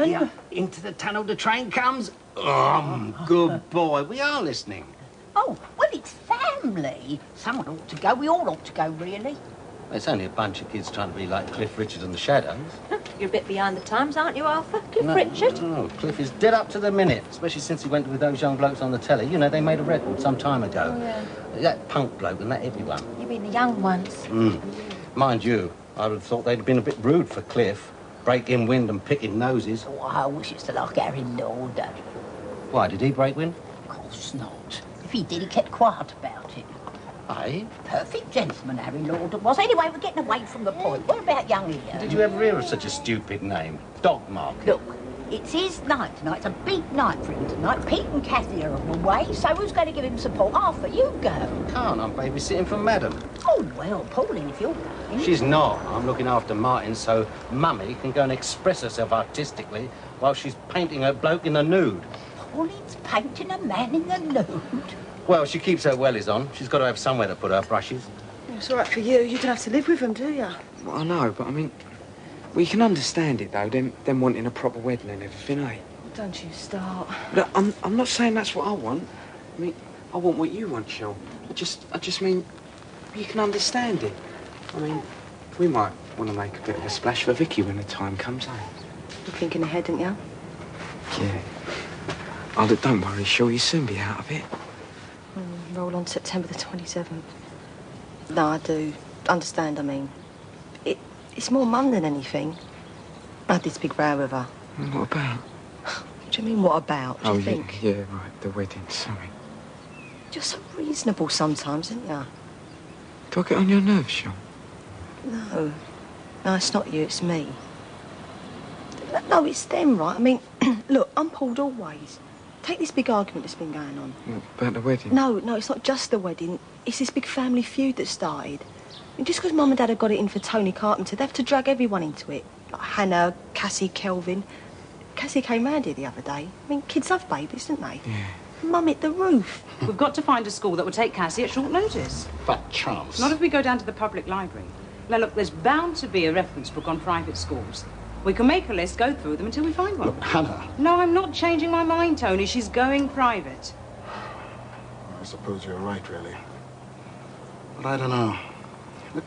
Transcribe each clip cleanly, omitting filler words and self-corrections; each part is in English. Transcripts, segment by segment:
gentlemen. Yeah, into the tunnel the train comes. Good boy. We are listening. Oh, well, it's family. Someone ought to go. We all ought to go, really. It's only a bunch of kids trying to be like Cliff Richard and the Shadows. You're a bit behind the times, aren't you, Arthur? Cliff Richard? No, Cliff is dead up to the minute, especially since he went with those young blokes on the telly. You know, they made a record some time ago. Oh, yeah. That punk bloke and that everyone. You mean the young ones? Mind you, I would have thought they'd have been a bit rude for Cliff, breaking wind and picking noses. Oh, I wish it's like Harry Lauder. Why, did he break wind? Of course not. If he did, he kept quiet about it. Aye? Perfect gentleman, Harry Lauder was. Anyway, we're getting away from the point. What about young Ian? Did you ever hear of such a stupid name? Dog Market. Look, it's his night tonight. It's a big night for him tonight. Pete and Kathy are away, so who's going to give him support? Arthur, you go. Can't, I'm babysitting for Madam. Oh, well, Pauline, if you're going. She's not. I'm looking after Martin so Mummy can go and express herself artistically while she's painting her bloke in the nude. Pauline's painting a man in the nude. Well, she keeps her wellies on. She's got to have somewhere to put her brushes. It's all right for you. You don't have to live with them, do you? Well, I know, but I mean, we can understand it, though, them wanting a proper wedding and everything, eh? Don't you start. Look, I'm not saying that's what I want. I mean, I want what you want, Shel. I just mean, you can understand it. I mean, we might want to make a bit of a splash for Vicky when the time comes, eh? You're thinking ahead, aren't you? Yeah. Oh, look, don't worry, Shel, you'll soon be out of it. Roll on September the 27th. No, I do understand, I mean. It's more mum than anything. I had this big row with her. What about? What do you mean, what about? Do you think? Yeah, right, the wedding, sorry. You're so reasonable sometimes, aren't you? Do I get on your nerves, Shel? No. No, it's not you, it's me. No, it's them, right? I mean, look, I'm pulled always. Take this big argument that's been going on. About the wedding? No, it's not just the wedding. It's this big family feud that started. I mean, just because Mum and Dad have got it in for Tony Carpenter, they have to drag everyone into it. Like Hannah, Cassie, Kelvin. Cassie came round here the other day. I mean, kids love babies, don't they? Yeah. Mum hit the roof. We've got to find a school that will take Cassie at short notice. Fat chance. Not if we go down to the public library. Now, look, there's bound to be a reference book on private schools. We can make a list, go through them until we find one. Look, Hannah. No, I'm not changing my mind, Tony. She's going private. I suppose you're right, really. But I don't know. Look,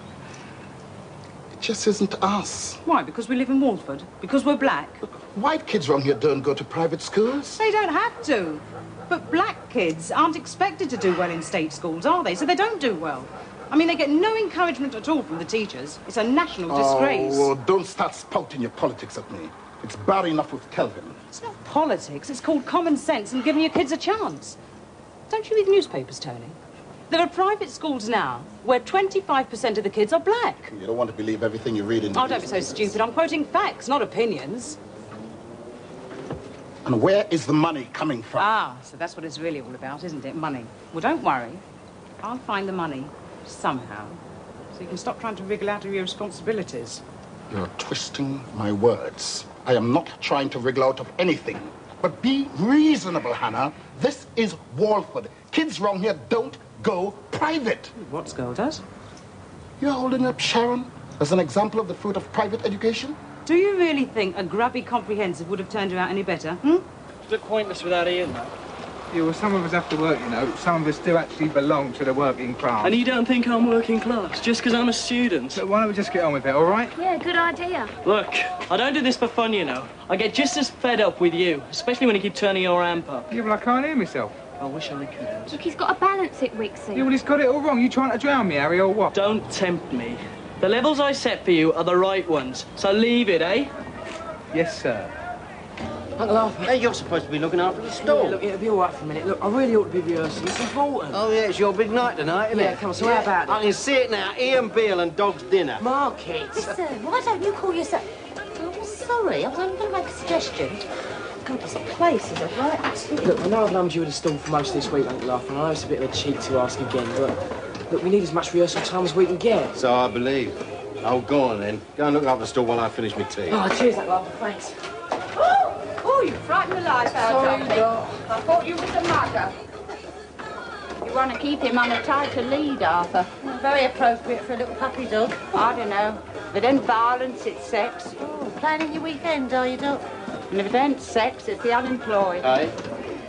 it just isn't us. Why? Because we live in Walford? Because we're black? Look, white kids around here don't go to private schools. They don't have to. But black kids aren't expected to do well in state schools, are they? So they don't do well. I mean, they get no encouragement at all from the teachers. It's a national disgrace. Oh, don't start spouting your politics at me. It's bad enough with Kelvin. It's not politics. It's called common sense and giving your kids a chance. Don't you read newspapers, Tony? There are private schools now where 25% of the kids are black. You don't want to believe everything you read in the Oh, don't be so stupid. I'm quoting facts, not opinions. And where is the money coming from? Ah, so that's what it's really all about, isn't it? Money. Well, don't worry. I'll find the money. Somehow. So you can stop trying to wriggle out of your responsibilities. You're twisting my words. I am not trying to wriggle out of anything. But be reasonable, Hannah. This is Walford. Kids round here don't go private. What school does? You're holding up Sharon as an example of the fruit of private education? Do you really think a grubby comprehensive would have turned you out any better? It's a bit pointless without Ian, though. Yeah, well, some of us have to work, you know. Some of us do actually belong to the working class. And you don't think I'm working class, just because I'm a student? So why don't we just get on with it, all right? Yeah, good idea. Look, I don't do this for fun, you know. I get just as fed up with you, especially when you keep turning your amp up. Yeah, well, I can't hear myself. I wish I could. Look, he's got to balance it, Wixie. Yeah, well, he's got it all wrong. You trying to drown me, Harry, or what? Don't tempt me. The levels I set for you are the right ones, so leave it, eh? Yes, sir. Uncle Arthur. Hey, you're supposed to be looking after the store. Yeah, look, it'll be all right for a minute. Look, I really ought to be rehearsing. It's important. Oh, yeah, it's your big night tonight, isn't it? Yeah, come on, so how about I can see it now. Ian Beale and Dog's dinner. Market. Listen, why don't you call yourself... Oh, sorry, I was only going to make a suggestion. God, this place is a right absolute... Look, I know I've lummed you with a stall for most of this week, Uncle Arthur, and I know it's a bit of a cheek to ask again, but... Look, we need as much rehearsal time as we can get. So I believe. Oh, go on, then. Go and look up the store while I finish my tea. Oh, cheers, Uncle Arthur, thanks. Oh, you frightened the life out of me. I thought you was a mugger. You want to keep him on a tighter lead, Arthur. Very appropriate for a little puppy dog. I don't know. If it ain't violence, it's sex. Oh, planning your weekend, are you, Doc? And if it ain't sex, it's the unemployed. Aye?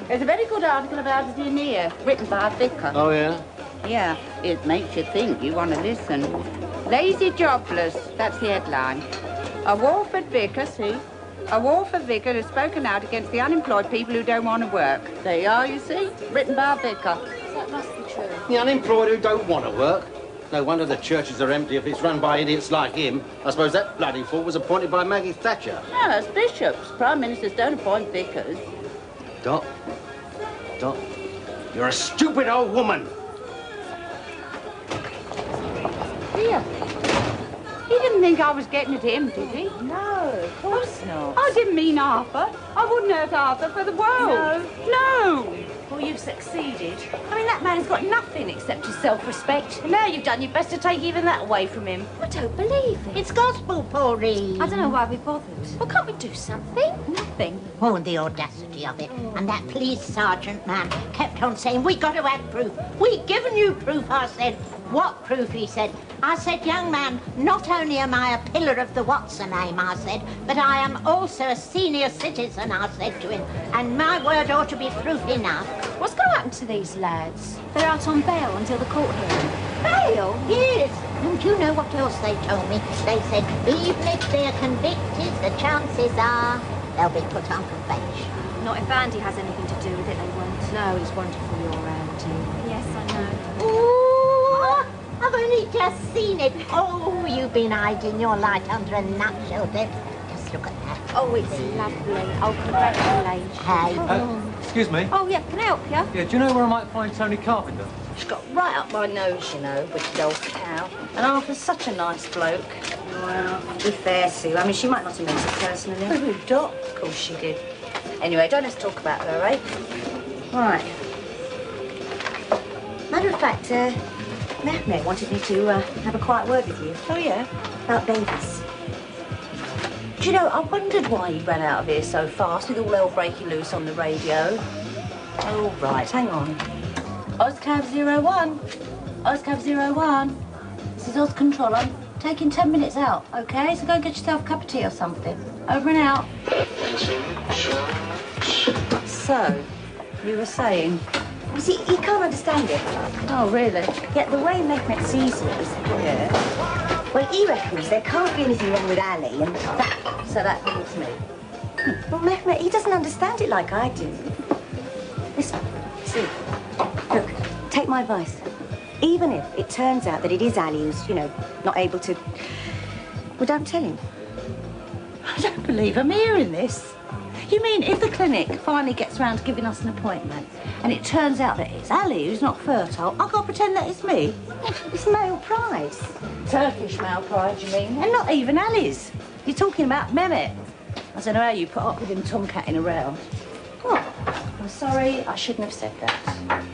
There's a very good article about it in here, written by a vicar. Oh, yeah? Yeah, it makes you think. You want to listen. Lazy jobless, that's the headline. A Walford vicar, see? A Walford vicar has spoken out against the unemployed people who don't want to work. There you are, you see? Written by a vicar. That must be true. The unemployed who don't want to work. No wonder the churches are empty if it's run by idiots like him. I suppose that bloody fool was appointed by Maggie Thatcher. No, as bishops. Prime ministers don't appoint vicars. Dot, you're a stupid old woman. Here. He didn't think I was getting at him, did he? No, of course not. I didn't mean Arthur. I wouldn't hurt Arthur for the world. No. Well, you've succeeded. I mean, that man's got nothing except his self-respect. And now you've done your best to take even that away from him. I don't believe it. It's gospel, Pauline. I don't know why we bothered. Well, can't we do something? Nothing. Oh, the audacity of it. And that police sergeant man kept on saying, we got to have proof. We've given you proof, I said. What proof, he said. I said, young man, not only am I a pillar of the what's-her-name, I said, but I am also a senior citizen, I said to him. And my word ought to be proof enough. What's going to happen to these lads? They're out on bail until the court hearing. Bail? Yes. And do you know what else they told me? They said, even if they're convicted, the chances are they'll be put on probation. Not if Andy has anything to do with it, they won't. No, it's wonderful you're around here. Yes, I know. Ooh, I've only just seen it. Oh, you've been hiding your light under a nutshell, Deb. Just look at that. Oh, it's lovely. Oh, congratulations. Hey. Excuse me? Oh, yeah, can I help you? Yeah, do you know where I might find Tony Carpenter? She's got right up my nose, you know, wicked old cow. And Arthur's such a nice bloke. Well, be fair, Sue. I mean, she might not have meant it personally. Who, Dot? Of course she did. Anyway, don't let's talk about her, eh? Right. Matter of fact, Mehmet wanted me to have a quiet word with you. Oh, yeah? About babies. Do you know, I wondered why you ran out of here so fast with all hell breaking loose on the radio. Oh, right, hang on. Oscab 01. Oscab 01. This is Oz Control. I'm taking 10 minutes out, OK? So go and get yourself a cup of tea or something. Over and out. So, you were saying? You see, he can't understand it. Oh, really? Yet the way Mehmet sees it is... Yeah. Well, he reckons there can't be anything wrong with Ali, and that... So that means me. Well, Mehmet, he doesn't understand it like I do. Listen, see, look, take my advice. Even if it turns out that it is Ali who's, you know, not able to... Well, don't tell him. I don't believe I'm hearing this. You mean if the clinic finally gets round to giving us an appointment and it turns out that it's Ali who's not fertile, I've got to pretend that it's me? It's male pride. Turkish male pride, you mean? And not even Ali's. You're talking about Mehmet. I don't know how you put up with him tomcatting around. What? I'm sorry, I shouldn't have said that.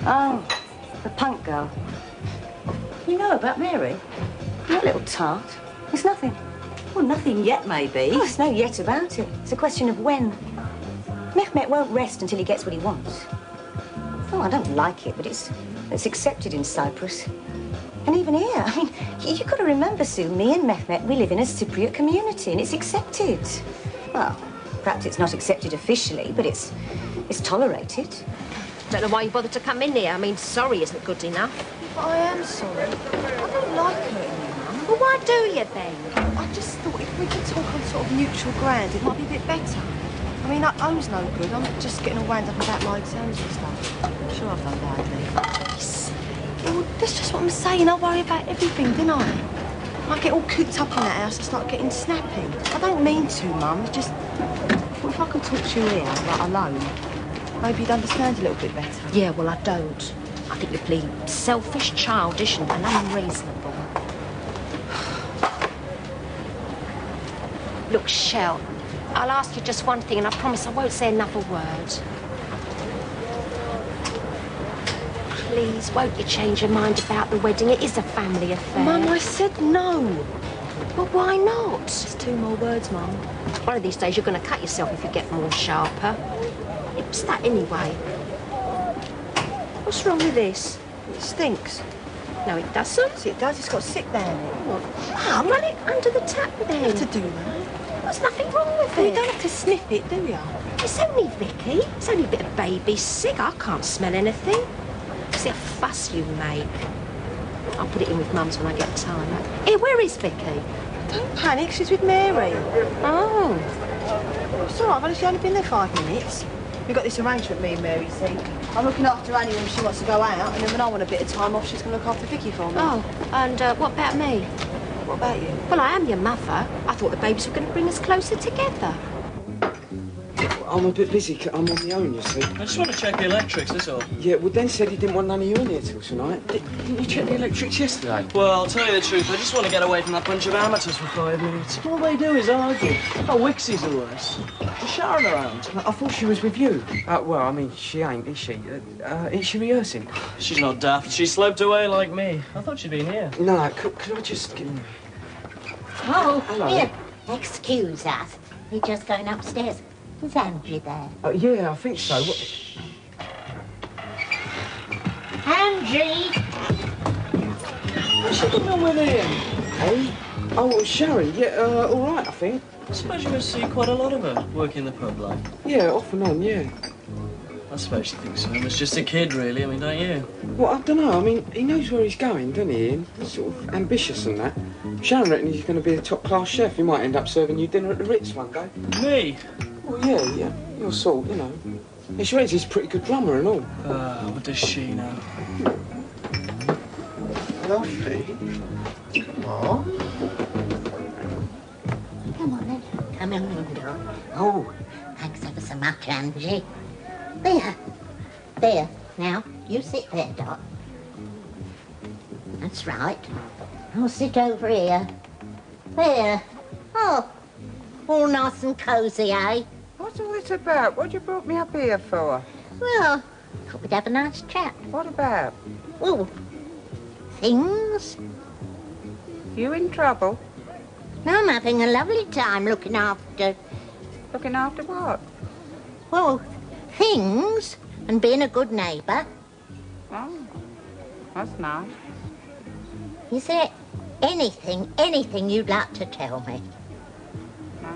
Oh, the punk girl. You know about Mary? That little tart. It's nothing. Well, nothing yet, maybe. Oh, there's no yet about it. It's a question of when. Mehmet won't rest until he gets what he wants. Oh, I don't like it, but it's accepted in Cyprus. And even here, I mean, you've got to remember, Sue, me and Mehmet, we live in a Cypriot community, and it's accepted. Well, perhaps it's not accepted officially, but it's tolerated. Don't know why you bothered to come in here. I mean, sorry isn't good enough. But I am sorry. I don't like hurting you, Mum. Well, why do you then? I just thought if we could talk on sort of neutral ground, it might be a bit better. I mean, home's no good. I'm just getting all wound up about my exams and stuff. I'm sure I've done badly. Yes. Well, that's just what I'm saying. I worry about everything, don't I? I get all cooped up in that house and start getting snappy. I don't mean to, Mum. It's just... Well, if I could talk to you here, like, alone, maybe you'd understand a little bit better. Yeah, well, I don't. I think you're being selfish, childish, and unreasonable. Look, Shell, I'll ask you just one thing, and I promise I won't say another word. Please, won't you change your mind about the wedding? It is a family affair. Mum, I said no. Well, why not? Just 2 more words, Mum. One of these days you're going to cut yourself if you get more sharper. What's that anyway? What's wrong with this? It stinks. No, it doesn't. Yes, it does. It's got sick down it. Ah, run it under the tap then. You have to do that. There's nothing wrong with You it. don't have to sniff it, do you? It's only Vicky. It's only a bit of baby sick. I can't smell anything. See how fuss you make. I'll put it in with Mum's when I get time. Here, where is Vicky? Don't panic, she's with Mary. Oh. It's all right, well, she's only been there 5 minutes. We've got this arrangement, me and Mary, see. I'm looking after Annie when she wants to go out, and then when I want a bit of time off, she's going to look after Vicky for me. Oh, and what about me? What about you? Well, I am your mother. I thought the babies were going to bring us closer together. I'm a bit busy. I'm on my own, you see. I just want to check the electrics, that's all. Yeah, well, Den said he didn't want none of you in here till tonight. Didn't you check the electrics yesterday? Well, I'll tell you the truth, I just want to get away from that bunch of amateurs for 5 minutes. All they do is argue. Oh, Wixie's the worst. Is Sharon around? I thought she was with you. Well, I mean, she ain't, is she? Is she rehearsing? She's not daft. She sloped away like me. I thought she'd been here. No, could I just get... Oh, hello. here. Excuse us. We're just going upstairs. Is Angie there? Yeah, I think so. Angie! What's she doing on with him? Hey? Oh, Sharon. Yeah, all right, I think. I suppose you must see quite a lot of her working the pub, like. Yeah, off and on, yeah. I suppose she thinks so. It's just a kid, really. I mean, don't you? Well, I don't know. I mean, he knows where he's going, doesn't he? And he's sort of ambitious and that. Sharon reckons he's going to be a top-class chef. He might end up serving you dinner at the Ritz one day. Me? Well, yeah. Your sort, you know. Yeah, she reckons he's a pretty good drummer and all. What does she know? Hello, Fee. Come on. Come on then. Come on, Linda. Oh, thanks ever so much, Angie. There. There. Now, you sit there, Dot. That's right. I'll sit over here. There. Oh, all nice and cosy, eh? What's all this about? What you brought me up here for? Well, thought we'd have a nice chat. What about? Well, things. You in trouble? No, I'm having a lovely time looking after... Looking after what? Well, things and being a good neighbour. Oh, that's nice. Is there anything you'd like to tell me? No,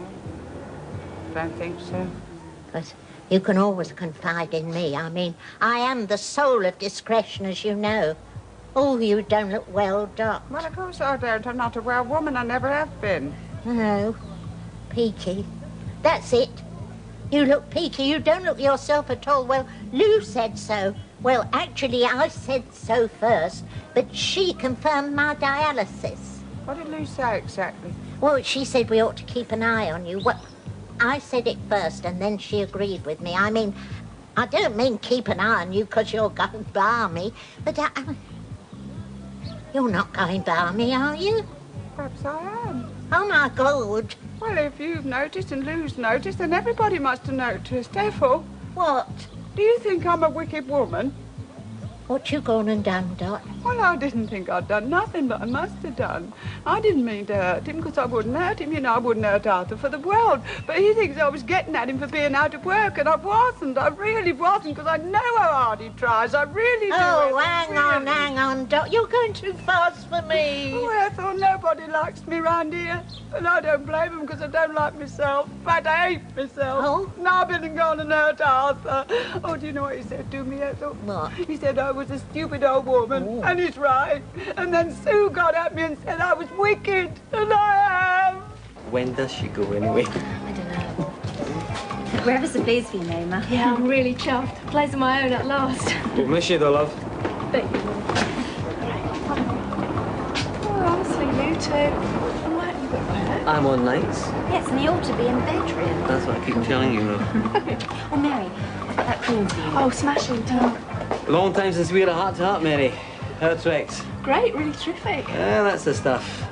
don't think so. Because you can always confide in me. I mean, I am the soul of discretion, as you know. Oh, you don't look well, Dot. Well, of course I don't. I'm not a well woman. I never have been. No. Peaky. That's it. You look peaky. You don't look yourself at all. Well, Lou said so. Well, actually, I said so first, but she confirmed my dialysis. What did Lou say exactly? Well, she said we ought to keep an eye on you. Well, I said it first, and then she agreed with me. I mean, I don't mean keep an eye on you because you're going balmy, but you're not going balmy, are you? Perhaps I am. Oh, my God. Well, if you've noticed and Lou's noticed, then everybody must have noticed. Ethel. What? Do you think I'm a wicked woman? What you gone and done, Dot? Well, I didn't think I'd done nothing, but I must have done. I didn't mean to hurt him, because I wouldn't hurt him. You know, I wouldn't hurt Arthur for the world. But he thinks I was getting at him for being out of work, and I wasn't. I really wasn't, because I know how hard he tries. I really do. Oh, hang on, Dot. You're going too fast for me. Oh, Ethel, nobody likes me round here. And I don't blame him, because I don't like myself. In fact, I hate myself. Oh? Now I've been and gone and hurt Arthur. Oh, do you know what he said to me, Ethel? What? He said I was a stupid old woman, and he's right. And then Sue got at me and said I was wicked, and I am. When does she go anyway? I don't know. We're ever so pleased for you, Naima. Yeah, I'm really chuffed. Place of my own at last. We'll miss you though, love. Bet you will. Oh, honestly, you two. Why aren't you at work? I'm on nights. Yes, and you ought to be in bedroom. That's what I keep telling you, love. Oh, Mary, I've got that cream for you. Oh, smashing, too. Long time since we had a heart-to-heart, Mary. How are tricks? Great, really terrific. Yeah, that's the stuff.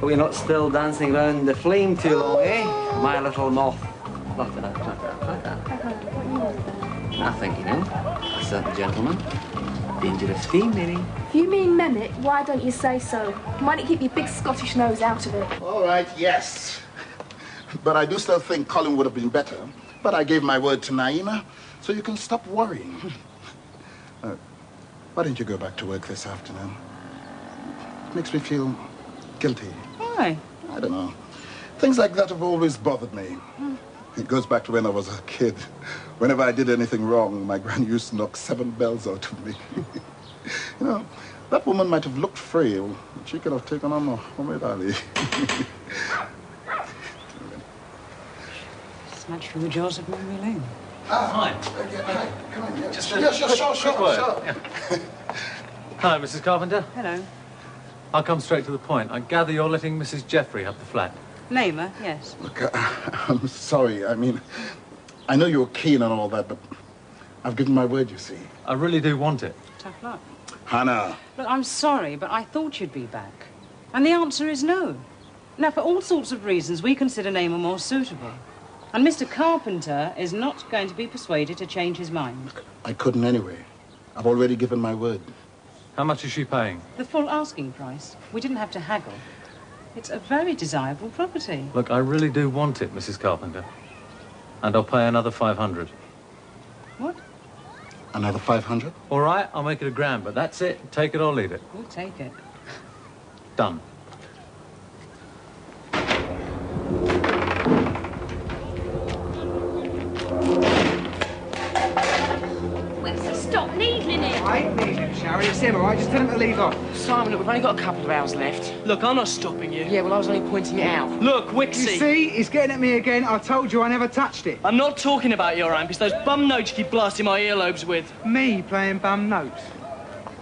But we're not still dancing around the flame too long, eh? My little moth. Flutter that, flutter that, flutter that. Nothing, you know. A certain gentleman. Dangerous theme, Mary. If you mean Mehmet, why don't you say so? Why don't you keep your big Scottish nose out of it? All right, yes. But I do still think Colin would have been better. But I gave my word to Naima, so you can stop worrying. Why don't you go back to work this afternoon? It makes me feel guilty. Why? I don't know. Things like that have always bothered me. It goes back to when I was a kid. Whenever I did anything wrong, my gran used to knock 7 bells out of me. You know, that woman might have looked frail, but she could have taken on Muhammad Ali. Snatched from the jaws of Mary Lane. Hi. Hi. Come on, yeah. Just Sure. Yeah. Hi, Mrs. Carpenter. Hello. I'll come straight to the point. I gather you're letting Mrs. Jeffrey have the flat. Name her, yes. Look, I'm sorry. I mean, I know you're keen on all that, but I've given my word, you see. I really do want it. Tough luck. Hannah. Look, I'm sorry, but I thought you'd be back. And the answer is no. Now, for all sorts of reasons, we consider Namer more suitable. And Mr. Carpenter is not going to be persuaded to change his mind. I couldn't anyway. I've already given my word. How much is she paying? The full asking price. We didn't have to haggle. It's a very desirable property. Look, I really do want it, Mrs. Carpenter. And I'll pay another 500. What? Another 500? All right, I'll make it $1,000, but that's it. Take it or leave it. We'll take it. Done. Stop needling it. I ain't needling, Sharon. It's him, all right? Just tell him to leave off. Simon, look, we've only got a couple of hours left. Look, I'm not stopping you. Yeah, well, I was only pointing it out. Look, Wixie. You see? He's getting at me again. I told you I never touched it. I'm not talking about your amp. It's those bum notes you keep blasting my earlobes with. Me playing bum notes?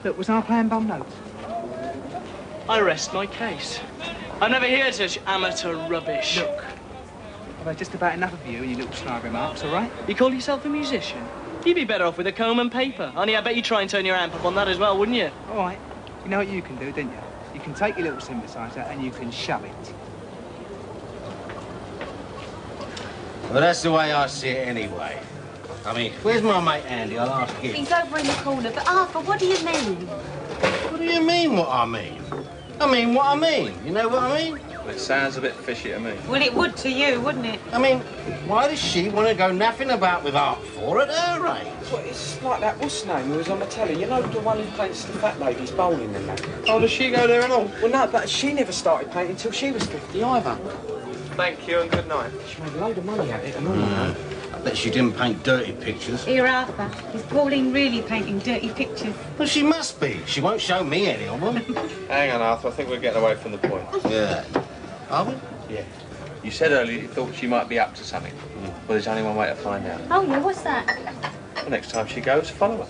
Look, was I playing bum notes? I rest my case. I'm never here to such amateur rubbish. Look, I've had just about enough of you and your little snide remarks, all right? You call yourself a musician? You'd be better off with a comb and paper. Only I bet you'd try and turn your amp up on that as well, wouldn't you? All right. You know what you can do, don't you? You can take your little synthesizer and you can shove it. Well, that's the way I see it anyway. I mean, where's my mate Andy? I'll ask him. He's over in the corner. But Arthur, what do you mean? What do you mean, what I mean? I mean what I mean. You know what I mean? Well, it sounds a bit fishy to me. Well, it would to you, wouldn't it? I mean, why does she want to go naffing about with Art for at her age? Well, it's like that, what's his name, who was on the telly? You know, the one who paints the fat ladies bowling and that. Oh, does she go there and all? Well, no, but she never started painting until she was 50 either. Thank you and good night. She made a load of money at it and all that. I bet she didn't paint dirty pictures. Here, Arthur. Is Pauline really painting dirty pictures? Well, she must be. She won't show me any of them. Hang on, Arthur, I think we're getting away from the point. Yeah. Are we? Yeah. You said earlier you thought she might be up to something. Well, there's only one way to find out. Oh, yeah, what's that? The next time she goes, follow her.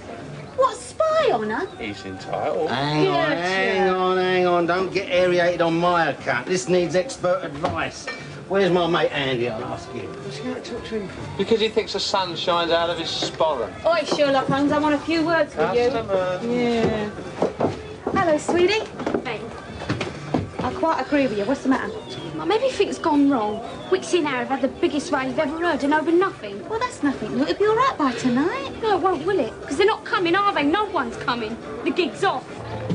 What, spy on her? He's entitled. Hang on. Don't get aerated on my account. This needs expert advice. Where's my mate Andy? I'll ask him. What's he going to talk to him for? Because he thinks the sun shines out of his sporran. Oi, Sherlock Holmes, I want a few words with you. Yeah. Hello, sweetie. Hey. I quite agree with you. What's the matter? Well, maybe things gone wrong. Wixie and Harry have had the biggest rain you've ever heard and over nothing. Well, that's nothing. It'll be all right by tonight. No, it won't, will it? Because they're not coming, are they? No one's coming. The gig's off.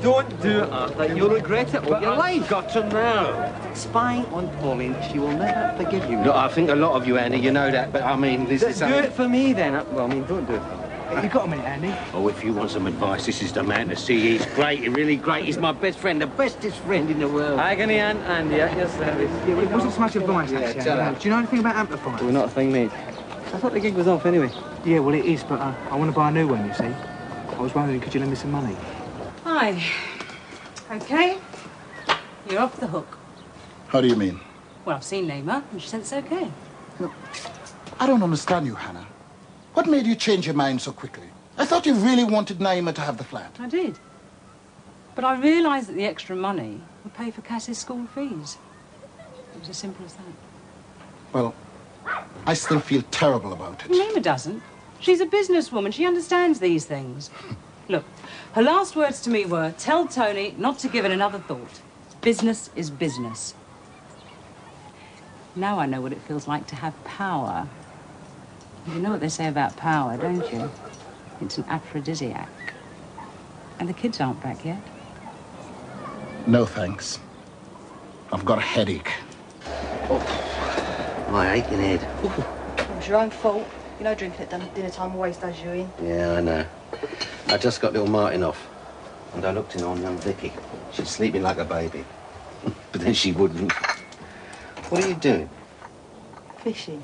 Don't do it, Arthur. You'll regret it all your life. Got to know. Spying on Pauline, she will never forgive you. Look, I think a lot of you, Andy, you know that, but I mean, this is Do it for me, then. Well, I mean, don't do it for me. Hey, you got a minute, Andy? Oh, if you want some advice, this is the man to see. He's great, he's really great. He's my best friend, the bestest friend in the world. Agony and Andy at your service. Yeah, well, it wasn't so much advice, actually. tell her. Do you know anything about amplifiers? We're not a thing, mate. I thought the gig was off anyway. Yeah, well, it is, but I want to buy a new one, you see. I was wondering, could you lend me some money? Hi. OK. You're off the hook. How do you mean? Well, I've seen Namer, and she said it's OK. No, I don't understand you, Hannah. What made you change your mind so quickly? I thought you really wanted Naima to have the flat. I did. But I realised that the extra money would pay for Cassie's school fees. It was as simple as that. Well, I still feel terrible about it. Naima doesn't. She's a businesswoman. She understands these things. Look, her last words to me were, tell Tony not to give it another thought. Business is business. Now I know what it feels like to have power. You know what they say about power, don't you? It's an aphrodisiac. And the kids aren't back yet. No, thanks. I've got a headache. My aching head. It was your own fault. You know, drinking at dinner time always does you in. Yeah, I know. I just got little Martin off, and I looked in on young Vicky. She's sleeping like a baby. But then she wouldn't. What are you doing? Fishing.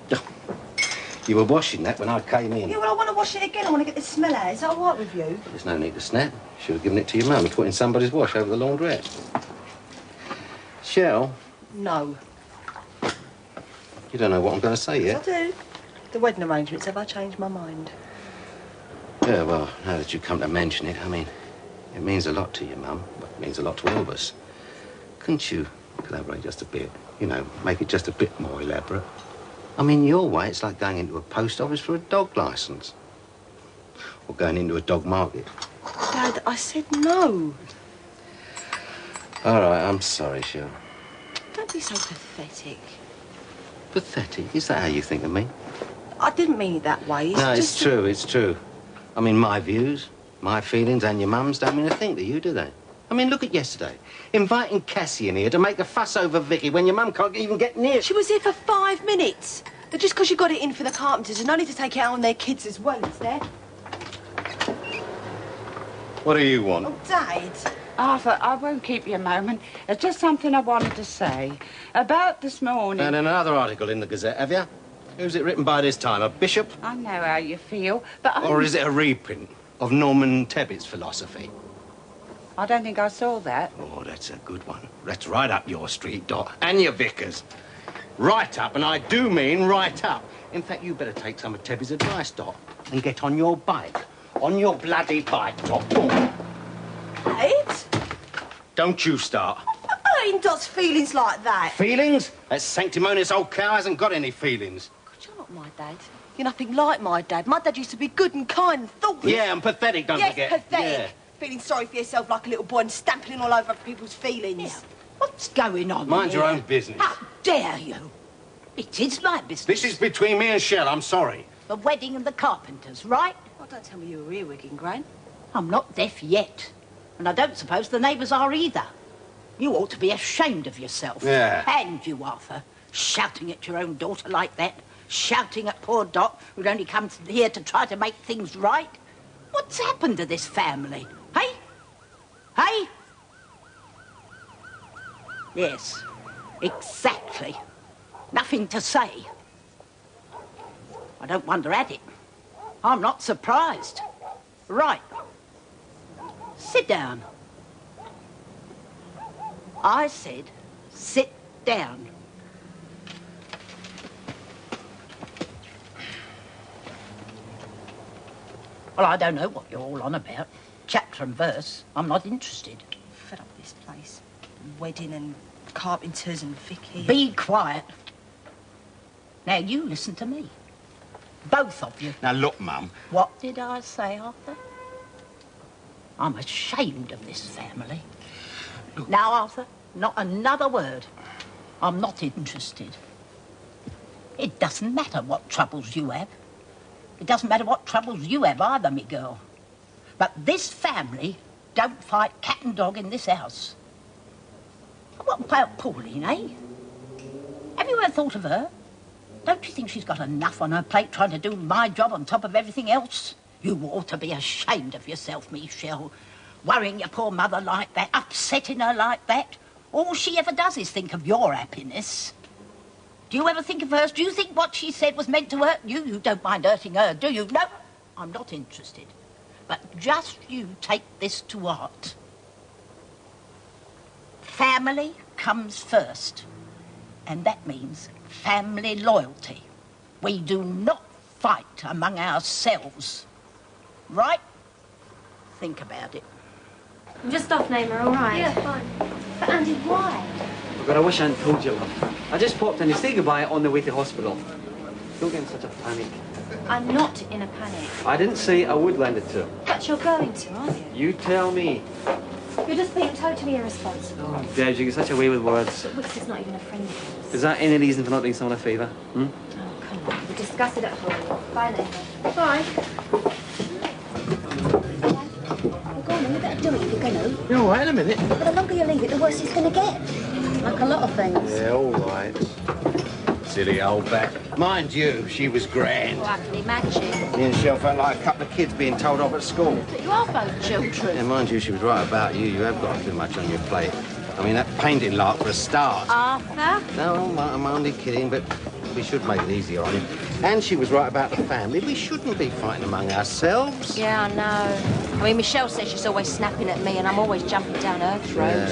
You were washing that when I came in. Yeah, well, I want to wash it again. I want to get the smell out. Is that all right with you? There's no need to snap. Should have given it to your mum and put in somebody's wash over the laundrette. Shell? No. You don't know what I'm going to say yet? I do. The wedding arrangements, have I changed my mind? Yeah, well, now that you come to mention it, I mean, it means a lot to your mum, but it means a lot to all of us. Couldn't you collaborate just a bit? You know, make it just a bit more elaborate? I mean, your way, it's like going into a post office for a dog licence. Or going into a dog market. Dad, I said no. All right, I'm sorry, Shell. Don't be so pathetic. Pathetic? Is that how you think of me? I didn't mean it that way. No, it's true, it's true. I mean, my views, my feelings and your mum's don't mean a thing to you, do they? I mean, look at yesterday. Inviting Cassie in here to make a fuss over Vicky when your mum can't even get near. She was here for 5 minutes. But just because you got it in for the Carpenters, there's no need to take it out on their kids as well, is there? What do you want? Oh, Dad. Arthur, I won't keep you a moment. It's just something I wanted to say. About this morning... And another article in the Gazette, have you? Who's it written by this time? A bishop? I know how you feel, but Or is it a reprint of Norman Tebbett's philosophy? I don't think I saw that. Oh, that's a good one. That's right up your street, Dot. And your Vickers. Right up, and I do mean right up. In fact, you better take some of Tebby's advice, Dot, and get on your bike. On your bloody bike, Dot. Dad? Don't you start. I ain't Dot's feelings like that. Feelings? That sanctimonious old cow hasn't got any feelings. God, you're not my dad. You're nothing like my dad. My dad used to be good and kind and thoughtful. Yeah, and pathetic, don't forget. Yes, pathetic. Yeah. Feeling sorry for yourself like a little boy and stamping all over people's feelings. Yeah. What's going on Mind here? your own business. How dare you? It is my business. This is between me and Shell, I'm sorry. The wedding of the Carpenters, right? Oh, don't tell me you were earwigging, Gran. I'm not deaf yet. And I don't suppose the neighbours are either. You ought to be ashamed of yourself. Yeah. And you, Arthur, shouting at your own daughter like that. Shouting at poor Dot, who'd only come here to try to make things right. What's happened to this family? Hey? Hey? Yes, exactly. Nothing to say. I don't wonder at it. I'm not surprised. Right. Sit down. I said, sit down. Well, I don't know what you're all on about. Chapter and verse. I'm not interested. Fed up with this place. Wedding and Carpenters and Vicky. Be quiet. Now, you listen to me. Both of you. Now, look, Mum. What did I say, Arthur? I'm ashamed of this family. Look. Now, Arthur, not another word. I'm not interested. It doesn't matter what troubles you have. It doesn't matter what troubles you have either, me girl. But this family don't fight cat and dog in this house. What about Pauline, eh? Have you ever thought of her? Don't you think she's got enough on her plate trying to do my job on top of everything else? You ought to be ashamed of yourself, Michelle. Worrying your poor mother like that, upsetting her like that. All she ever does is think of your happiness. Do you ever think of hers? Do you think what she said was meant to hurt you? You don't mind hurting her, do you? No, I'm not interested. But just you take this to heart. Family comes first. And that means family loyalty. We do not fight among ourselves. Right? Think about it. I'm just off, Naima, all right? Yeah, fine. But Andy, why? Oh, God, I wish I hadn't told you, love. I just popped in to say goodbye on the way to hospital. Don't get in such a panic. I'm not in a panic. I didn't say I would lend it to him. But you're going to, aren't you? You tell me. You're just being totally irresponsible. Oh, Debs, you get such a way with words. But Wicks is not even a friend of yours. Is that any reason for not doing someone a favour? Hmm? Oh, come on. We'll discuss it at home. Bye, Naima. Bye. Well, go on then. You better do it if you're going to. You're all right in a minute. But the longer you leave it, the worse it's going to get. Like a lot of things. Yeah, all right. Silly old back. Mind you, she was grand. Oh, I can imagine. Me and Shell felt like a couple of kids being told off at school. But you are both children. Yeah, mind you, she was right about you. You have got too much on your plate. I mean, that painting lot for a start. Arthur? No, I'm only kidding, but we should make it easier on him. And she was right about the family. We shouldn't be fighting among ourselves. Yeah, I know. I mean, Michelle says she's always snapping at me and I'm always jumping down her throat.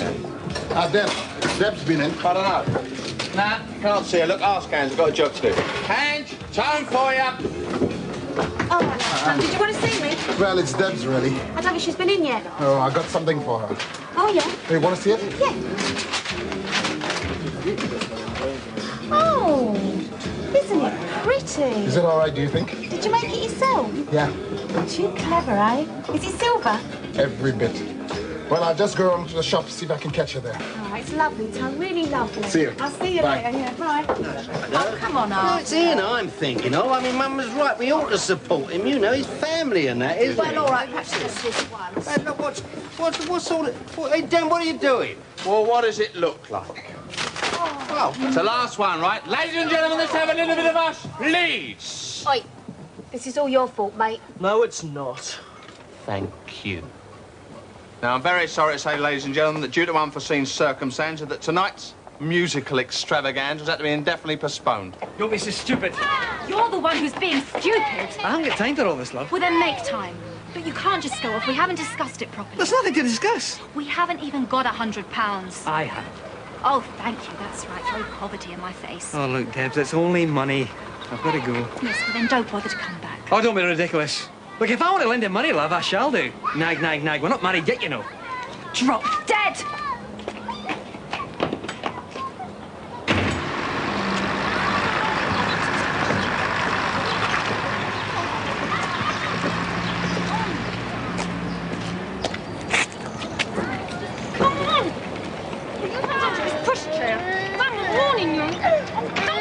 Deb's been in. I don't know. Nah, can't see her. Look, ask Hans. I've got a job to do. Hans, tone for you. Oh, did you want to see me? Well, it's Deb's, really. I don't think she's been in yet. Oh, I got something for her. Oh, yeah? Hey, want to see it? Yeah. Oh, isn't it pretty? Is it all right, do you think? Did you make it yourself? Yeah. Too clever, eh? Is it silver? Every bit. Well, I'll just go around to the shop, see if I can catch her there. Oh, it's lovely, Tom. Really lovely. See you. I'll see you Bye. later. Yeah, bye. Oh, come on, No, Arthur. it's Ian I'm thinking of. I mean, Mum was right. We ought to support him. You know, his family and that, isn't it? Well, all right, perhaps just this once. Hey, look, what's all it... Hey, Dan, what are you doing? Well, what does it look like? Oh. It's the last one, right? Ladies and gentlemen, let's have a little bit of us, please. Oi, this is all your fault, mate. No, it's not. Thank you. Now, I'm very sorry to say, ladies and gentlemen, that due to unforeseen circumstances, that tonight's musical extravaganza has had to be indefinitely postponed. Don't be so stupid. You're the one who's being stupid. I haven't got time for all this, love. Well, then make time. But you can't just go off. We haven't discussed it properly. There's nothing to discuss. We haven't even got £100. I have. Oh, thank you. That's right. Throw poverty in my face. Oh, look, Debs, it's only money. I've got to go. Yes, well, then don't bother to come back. Oh, don't be ridiculous. Look, if I want to lend him money, love, I shall do. Nag, nag, nag. We're not married yet, you know. Drop dead! Pushchair. I'm warning you.